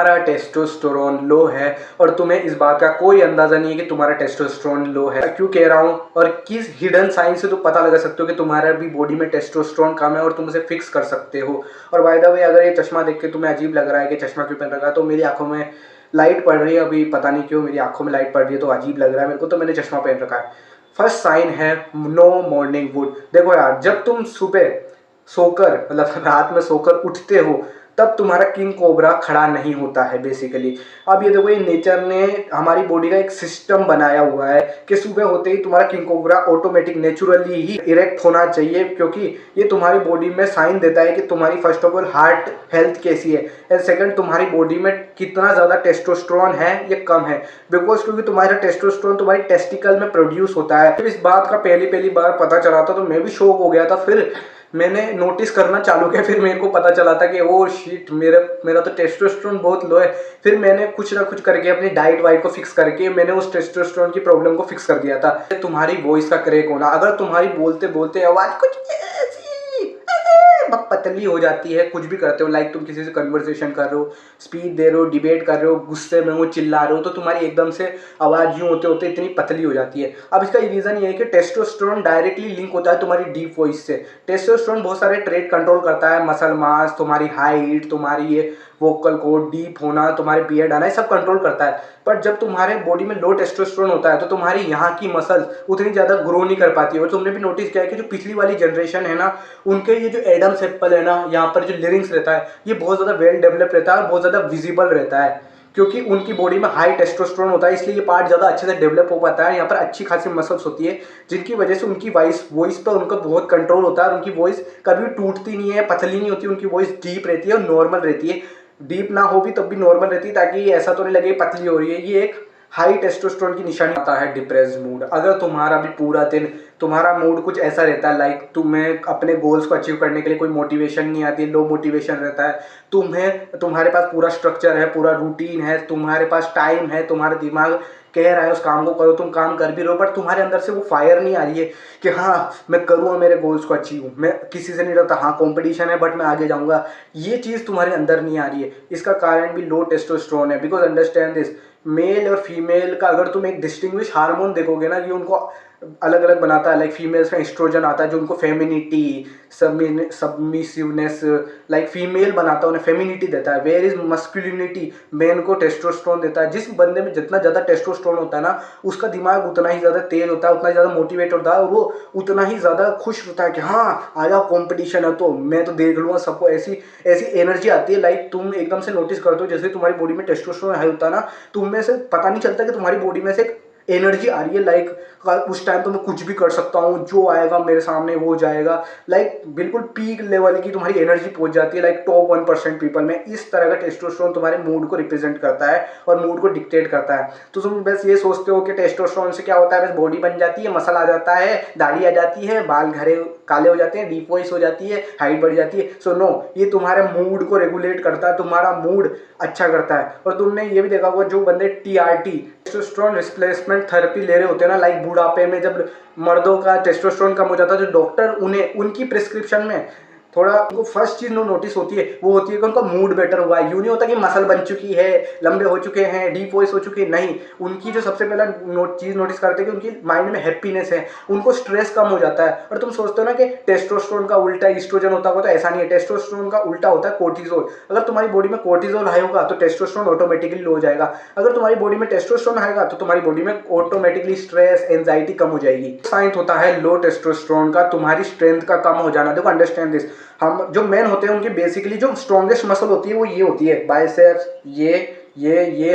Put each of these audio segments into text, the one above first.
तुम्हारा टेस्टोस्टेरोन लो है और तुम्हें इस बात का कोई अंदाजा नहीं है कि तुम्हारा टेस्टोस्टेरोन लो है, क्यों कह रहा हूँ और किस हिडन साइन से तुम पता लगा सकते हो कि तुम्हारा भी बॉडी में टेस्टोस्टेरोन कम है और तुम उसे फिक्स कर सकते हो। और बाय द वे, अगर ये चश्मा देख के तुम्हें अजीब लग रहा है कि चश्मा क्यों पहन रखा है, तो मेरी आंखों में लाइट पड़ रही है, अभी पता नहीं क्यों मेरी आंखों में लाइट पड़ रही है तो अजीब लग रहा है मेरे को, तो मैंने चश्मा पहन रखा है। फर्स्ट साइन है नो मॉर्निंग वुड। देखो यार, जब तुम सुबह सोकर मतलब रात में सोकर उठते हो तब तुम्हारा किंग कोबरा खड़ा नहीं होता है बेसिकली। अब ये देखो, ये नेचर ने हमारी बॉडी का एक सिस्टम बनाया हुआ है कि सुबह होते ही तुम्हारा किंग कोबरा ऑटोमेटिक नेचुरली ही इरेक्ट होना चाहिए, क्योंकि ये तुम्हारी बॉडी में साइन देता है कि तुम्हारी first of all heart health कैसी है एंड सेकंड तुम्हारी बॉडी में कितना ज़्यादा टेस्टोस्टेरोन है या कम है। बिकॉज क्योंकि तुम्हारा टेस्टोस्टेरोन तुम्हारी टेस्टिकल में प्रोड्यूस होता है। जब इस बात का पहली बार पता चला था तो मैं भी शॉक हो गया था। फिर मैंने नोटिस करना चालू किया, फिर मेरे को पता चला था कि ओ शिट, मेरा तो टेस्टोस्टेरोन बहुत लो है। फिर मैंने कुछ ना कुछ करके अपनी डाइट वाइट को फिक्स करके मैंने उस टेस्टोस्टेरोन की प्रॉब्लम को फिक्स कर दिया था। तुम्हारी वॉइस का क्रैक होना, अगर तुम्हारी बोलते बोलते आवाज कुछ पतली हो जाती है, कुछ भी करते हो, लाइक तुम किसी से कन्वर्सेशन कर रहे हो, स्पीच दे रहे हो, डिबेट कर रहे हो, गुस्से में हो, चिल्ला रहे हो, तो तुम्हारी एकदम से आवाज यूं होते होते इतनी पतली हो जाती है। अब इसका रीजन ये है कि टेस्टोस्टेरोन डायरेक्टली लिंक होता है तुम्हारी डीप वॉइस से। टेस्टोस्टेरोन बहुत सारे ट्रेट कंट्रोल करता है, मसल मास, तुम्हारी हाइट, तुम्हारी ये वोकल कोड, डीप होना, तुम्हारे बियर्ड आना, ये सब कंट्रोल करता है। पर जब तुम्हारे बॉडी में लो टेस्टोस्टेरोन होता है तो तुम्हारी यहाँ की मसल उतनी ज़्यादा ग्रो नहीं कर पाती है। और तुमने भी नोटिस किया है कि जो पिछली वाली जनरेशन है ना, उनके ये जो एडम्स एप्पल है ना, यहाँ पर जो लिरिंग्स रहता है, ये बहुत ज़्यादा वेल डेवलप रहता है और बहुत ज़्यादा विजिबल रहता है, क्योंकि उनकी बॉडी में हाई टेस्टोस्टेरोन होता है, इसलिए ये पार्ट ज़्यादा अच्छे से डेवलप हो पाता है। यहाँ पर अच्छी खासी मसल्स होती है, जिनकी वजह से उनकी वॉइस पर उनका बहुत कंट्रोल होता है और उनकी वॉइस कभी टूटती नहीं है, पतली नहीं होती, उनकी वॉइस डीप रहती है और नॉर्मल रहती है। डीप ना हो भी तब भी नॉर्मल रहती है, ताकि ऐसा तो नहीं लगे पतली हो रही है। ये एक हाई टेस्टोस्टेरोन की निशानी आता है डिप्रेस्ड मूड। अगर तुम्हारा भी पूरा दिन तुम्हारा मूड कुछ ऐसा रहता है, लाइक तुम्हें अपने गोल्स को अचीव करने के लिए कोई मोटिवेशन नहीं आती, लो मोटिवेशन रहता है, तुम्हारे पास पूरा स्ट्रक्चर है, पूरा रूटीन है, तुम्हारे पास टाइम है, तुम्हारा दिमाग कह रहा है उस काम को करो, तुम काम कर भी रहे हो, बट तुम्हारे अंदर से वो फायर नहीं आ रही है कि हाँ मैं करूँगा, मेरे गोल्स को अचीव, मैं किसी से नहीं डरता, हाँ कंपटीशन है बट मैं आगे जाऊँगा, ये चीज़ तुम्हारे अंदर नहीं आ रही है। इसका कारण भी लो टेस्टोस्टेरोन है। बिकॉज अंडरस्टैंड दिस, मेल और फीमेल का अगर तुम एक डिस्टिंग्विश हार्मोन देखोगे ना, ये उनको अलग अलग बनाता है। लाइक फीमेल्स में एस्ट्रोजन आता है जो उनको फेमिनिटी, सबमिसिवनेस, लाइक फीमेल बनाता है, उन्हें फेमिनिटी देता है। वेयर इज मस्कुलिनिटी, मेन को टेस्टोस्टेरोन देता है। जिस बंदे में जितना ज़्यादा टेस्टोस्टेरोन होता है ना, उसका दिमाग उतना ही ज़्यादा तेज होता है, उतना ज़्यादा मोटिवेट होता है और वो उतना ही ज़्यादा खुश होता है कि हाँ आ जाओ कॉम्पिटिशन है तो मैं तो देख लूँगा सबको। ऐसी ऐसी एनर्जी आती है, लाइक तुम एकदम से नोटिस करते हो जैसे तुम्हारी बॉडी में टेस्टोस्टेरोन हाई होता है ना, तुम में से पता नहीं चलता कि तुम्हारी बॉडी में से एनर्जी आ रही है। लाइक उस टाइम तो मैं कुछ भी कर सकता हूँ, जो आएगा मेरे सामने वो जाएगा। लाइक बिल्कुल पीक लेवल की तुम्हारी एनर्जी पहुंच जाती है, लाइक टॉप 1% पीपल में। इस तरह का टेस्टोस्टेरोन तुम्हारे मूड को रिप्रेजेंट करता है और मूड को डिक्टेट करता है। तो तुम बस ये सोचते हो कि टेस्टोस्टेरोन से क्या होता है, बस बॉडी बन जाती है, मसल आ जाता है, दाढ़ी आ जाती है, बाल घरे काले हो जाते हैं, डीप वॉइस हो जाती है, हाइट बढ़ जाती है। सो नो, ये तुम्हारे मूड को रेगुलेट करता है, तुम्हारा मूड अच्छा करता है। और तुमने ये भी देखा होगा जो बंदे टीआरटी, टेस्टोस्टेरोन रिप्लेसमेंट थेरेपी ले रहे होते हैं ना, लाइक बुढ़ापे में जब मर्दों का टेस्टोस्टेरोन कम हो जाता है, जो डॉक्टर उन्हें उनकी प्रिस्क्रिप्शन में थोड़ा उनको फर्स्ट चीज नोटिस होती है, वो होती है कि उनका मूड बेटर हुआ है। यूं नहीं होता कि मसल बन चुकी है, लंबे हो चुके हैं, डीप वॉइस हो चुकी है, नहीं। उनकी जो सबसे पहला चीज नोटिस करते हैं कि उनकी माइंड में हैप्पीनेस है, उनको स्ट्रेस कम हो जाता है। और तुम सोचते हो ना कि टेस्टोस्टेरोन का उल्टा ईस्ट्रोजन होता होगा, तो ऐसा नहीं है। टेस्टोस्टेरोन का उल्टा होता है कोर्टिजोल। अगर तुम्हारी बॉडी में कोर्टिजोल हाई होगा तो टेस्टोस्टेरोन ऑटोमेटिकली लो हो जाएगा। अगर तुम्हारी बॉडी में टेस्टोस्टेरोन हाई होगा तो तुम्हारी बॉडी में ऑटोमेटिकली स्ट्रेस, एंजाइटी कम हो जाएगी। साइन होता है लो टेस्टोस्टेरोन का तुम्हारी स्ट्रेंथ का कम हो जाना। देखो अंडरस्टैंड दिस, हम जो मेन होते हैं उनकी बेसिकली जो स्ट्रॉन्गेस्ट मसल होती है वो ये होती है, बाइसेप्स, ये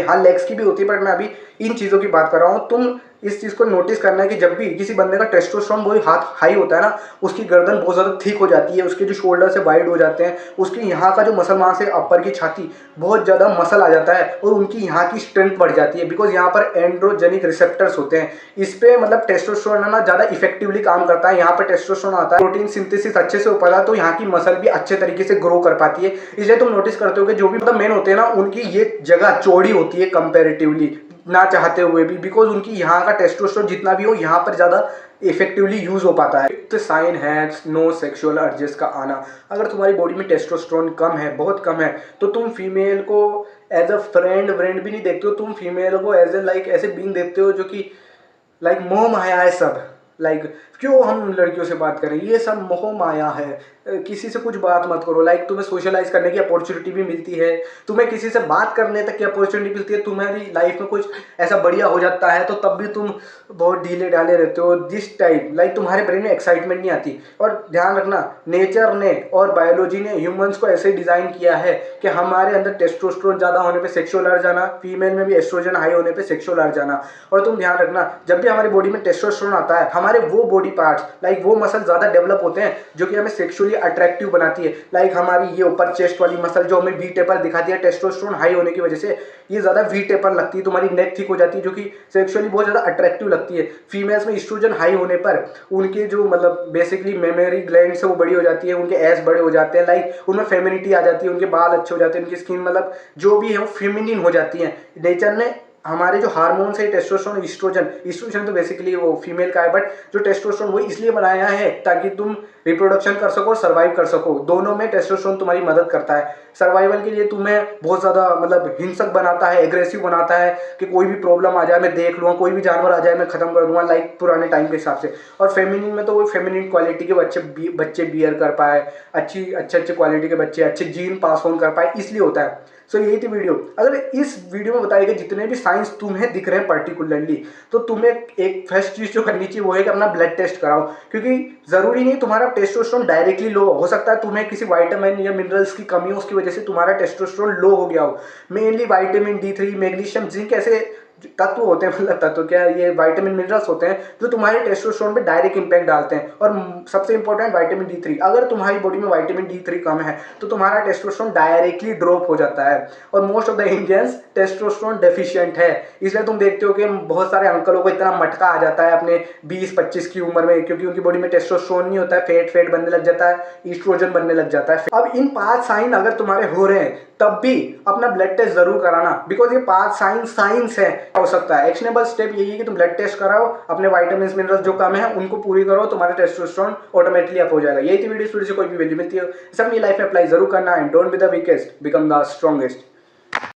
हाँ लेग्स की भी होती है, बट मैं अभी इन चीज़ों की बात कर रहा हूँ। तुम इस चीज़ को नोटिस करना है कि जब भी किसी बंदे का टेस्टोस्टेरोन बहुत हाई होता है ना, उसकी गर्दन बहुत ज़्यादा थिक हो जाती है, उसके जो शोल्डर से वाइड हो जाते हैं, उसकी यहाँ का जो मसल मास है अपर की छाती, बहुत ज़्यादा मसल आ जाता है और उनकी यहाँ की स्ट्रेंथ बढ़ जाती है। बिकॉज यहाँ पर एंड्रोजेनिक रिसेप्टर्स होते हैं, इस पर मतलब टेस्टोस्टेरोन ना ज़्यादा इफेक्टिवली काम करता है। यहाँ पर टेस्टोस्टेरोन आता है, प्रोटीन सिंथेसिस अच्छे से हो पाता है, तो यहाँ की मसल भी अच्छे तरीके से ग्रो कर पाती है। इसलिए तुम नोटिस करते हो कि जो भी मतलब मेन होते हैं ना, उनकी ये जगह चौड़ी होती है कंपेरेटिवली, ना चाहते हुए भी, बिकॉज उनकी यहाँ का टेस्टोस्टेरोन जितना भी हो यहाँ पर ज़्यादा इफेक्टिवली यूज हो पाता है। तो साइन है नो सेक्सुअल अर्जेस का आना। अगर तुम्हारी बॉडी में टेस्टोस्टेरोन कम है, बहुत कम है, तो तुम फीमेल को एज अ फ्रेंड भी नहीं देखते हो, तुम फीमेल को एज ए लाइक ऐसे बीइंग देखते हो जो कि लाइक मोह माया है सब। लाइक क्यों हम लड़कियों से बात करें, ये सब मोह माया है। किसी से कुछ बात मत करो। लाइक तुम्हें सोशलाइज करने की अपॉर्चुनिटी भी मिलती है, तुम्हें किसी से बात करने तक की अपॉर्चुनिटी मिलती है, तुम्हारी लाइफ में कुछ ऐसा बढ़िया हो जाता है तो तब भी तुम बहुत ढीले ढाले रहते हो। दिस टाइप लाइक तुम्हारे ब्रेन में एक्साइटमेंट नहीं आती। और ध्यान रखना, नेचर ने और बायोलॉजी ने ह्यूमंस को ऐसे डिजाइन किया है कि हमारे अंदर टेस्टोस्टेरोन ज्यादा होने पे सेक्सुअल अर्ज आना, फीमेल में भी एस्ट्रोजन हाई होने पे सेक्सुअल अर्ज आना। और तुम ध्यान रखना, जब भी हमारी बॉडी में टेस्टोस्टेरोन आता है, हमारे वो बॉडी पार्ट्स लाइक वो मसल ज्यादा डेवलप होते हैं जो कि हमें सेक्सुअली अट्रैक्टिव बनाती है। लाइक हमारी ये ऊपर चेस्ट वाली मसल जो हमें वी टेपर दिखाती है, टेस्टोस्टेरोन हाई होने की वजह से ये ज्यादा वी टेपर लगती है, तुम्हारी नेक थिक हो जाती है, जो कि सेक्सुअली बहुत ज्यादा अट्रैक्टिव लगती है। फीमेल्स में एस्ट्रोजन हाई होने पर उनके जो मतलब बेसिकली मेमोरी ग्लैंड्स है वो बड़ी हो जाती है, उनके एस बड़े हो जाते हैं, लाइक उनमें फेमिनिटी आ जाती है, उनके बाल अच्छे हो जाते हैं, उनकी स्किन मतलब जो भी है वो फेमिनिन हो जाती है। नेचर ने हमारे जो हार्मोन्स है टेस्टोस्टेरोन ईस्ट्रोजन तो बेसिकली वो फीमेल का है, बट जो टेस्टोस्टेरोन वो इसलिए बनाया है ताकि तुम रिप्रोडक्शन कर सको और सर्वाइव कर सको। दोनों में टेस्टोस्टेरोन तुम्हारी मदद करता है। सर्वाइवल के लिए तुम्हें बहुत ज़्यादा मतलब हिंसक बनाता है, एग्रेसिव बनाता है कि कोई भी प्रॉब्लम आ जाए मैं देख लूँगा, कोई भी जानवर आ जाए मैं खत्म कर दूंगा, लाइक पुराने टाइम के हिसाब से। और फेमिनिन में तो वो फेमिनिन क्वालिटी के बच्चे बियर कर पाए, अच्छे क्वालिटी के बच्चे अच्छे जीन पास ऑन कर पाए, इसलिए होता है। सो यही थी वीडियो। अगर इस वीडियो में बताए गए जितने भी साइंस तुम्हें दिख रहे हैं पर्टिकुलरली, तो तुम्हें एक फर्स्ट चीज जो करनी चाहिए वो है कि अपना ब्लड टेस्ट कराओ। क्योंकि जरूरी नहीं तुम्हारा टेस्टोस्टेरोन डायरेक्टली लो हो सकता है, तुम्हें किसी विटामिन या मिनरल्स की कमी हो, उसकी वजह से तुम्हारा टेस्टोस्टेरोन लो हो गया हो। Mainly vitamin D3, magnesium, zinc ऐसे तत्व होते हैं, मतलब तत्व क्या है, ये विटामिन मिनरल्स होते हैं जो तुम्हारे टेस्टोस्टेरोन पे डायरेक्ट इंपैक्ट डालते हैं। और सबसे इंपॉर्टेंट विटामिन D3, अगर तुम्हारी बॉडी में विटामिन D3 कम है तो तुम्हारा टेस्टोस्टेरोन डायरेक्टली ड्रॉप हो जाता है। और most of the Indians testosterone deficient है, इसलिए तुम देखते हो कि बहुत सारे अंकलों को इतना मटका आ जाता है अपने 20-25 की उम्र में, क्योंकि उनकी बॉडी में टेस्टोस्टेरोन नहीं होता है, फेट बनने लग जाता है, ईस्ट्रोजन बनने लग जाता है। अब इन 5 साइन अगर तुम्हारे हो रहे हैं तब भी अपना ब्लड टेस्ट जरूर कराना, बिकॉज ये 5 साइंस है। हो सकता है एक्शनेबल स्टेप यही है कि तुम ब्लड टेस्ट कराओ, अपने विटामिन मिनरल्स जो कम है उनको पूरी करो, तुम्हारा टेस्टोस्टेरोन ऑटोमेटिकली अप हो जाएगा। यही थी वीडियो से कोई भी वैल्यू मिलती है सब अपनी लाइफ में अप्लाई जरूर करना। And don't be the weakest, become the strongest.